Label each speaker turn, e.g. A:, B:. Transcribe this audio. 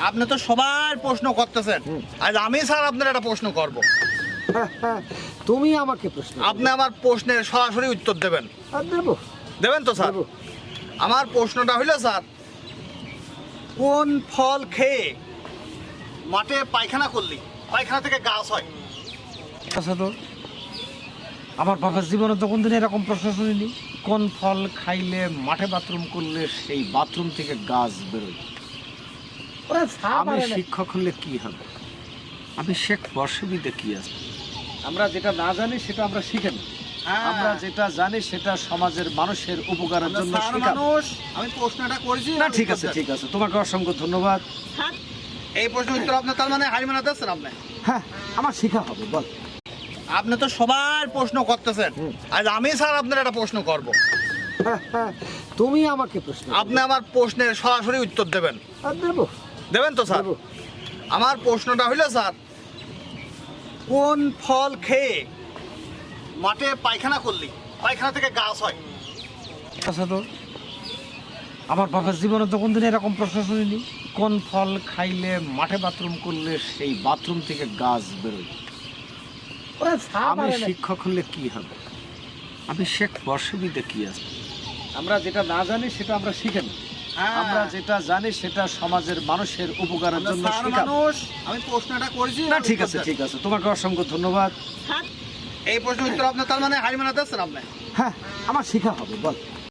A: আপনি তো সবার প্রশ্ন করতেছেন, আজ আমি স্যার আপনার একটা প্রশ্ন করব।
B: তুমি আমাকে প্রশ্ন
A: আপনি আমার প্রশ্নের সরাসরি উত্তর দেবেন।
B: দেবো।
A: দেবেন তো স্যার?
B: দেবো।
A: আমার প্রশ্নটা হইল স্যার, কোন ফল খেয়ে মাঠে পায়খানা করলি পায়খানা থেকে গাছ হয়?
B: আচ্ছা, তো আমার বাবার জীবনে তো কোনদিন এরকম প্রশ্ন শুনিনি। কোন ফল খাইলে মাঠে বাথরুম করলে সেই বাথরুম থেকে গাছ বেরোয়? আমি শিক্ষক হলে কি হবে? আমি শেখ বর্ষবিদে কি আছে? আমরা যেটা না জানি সেটা আমরা শিখে নিই। আমরা যেটা জানি সেটা সমাজের মানুষের উপকারের জন্য
A: স্যার
B: শেখাবো।
A: মানুষ, আমি প্রশ্নটা করেছি।
B: না, ঠিক আছে, ঠিক আছে, তোমাকে অসংখ্য ধন্যবাদ।
A: এই প্রশ্ন উত্তর আপনি তার মানে হারিমানা দিচ্ছেন আপনি?
B: হ্যাঁ, আমার শেখা হবে, বল।
A: আপনি তো সবার প্রশ্ন করতেছেন, আজ আমি স্যার আপনার একটা প্রশ্ন করব।
B: তুমি আমাকে প্রশ্ন
A: আপনি আমার প্রশ্নের সরাসরি উত্তর দেবেন।
B: দেবো।
A: দেবেন তো স্যার?
B: দেবো।
A: আমার প্রশ্নটা হইল স্যার, কোন ফল খেয়ে মাঠে পায়খানা করলি পায়খানা থেকে গাছ হয়?
B: আচ্ছা, তো আমার বাবার জীবনে তো কোনদিন এরকম প্রশ্ন শুনিনি। কোন ফল খাইলে মাঠে বাথরুম করলে সেই বাথরুম থেকে গাছ বেরোয়? আমি শিক্ষক হলে কি হবে? আমি শেখ বর্ষবিদে কি আছে? আমরা যেটা না জানি সেটা আমরা শিখে নিই। আমরা যেটা জানি সেটা সমাজের মানুষের উপকারের জন্য
A: স্যার
B: শেখাবো।
A: মানুষ, আমি প্রশ্নটা করেছি।
B: না, ঠিক আছে, ঠিক আছে, তোমাকে অসংখ্য ধন্যবাদ।
A: এই প্রশ্ন উত্তর আপনি তার মানে হারিমানা দিচ্ছেন আপনি?
B: হ্যাঁ, আমার শেখা হবে, বল।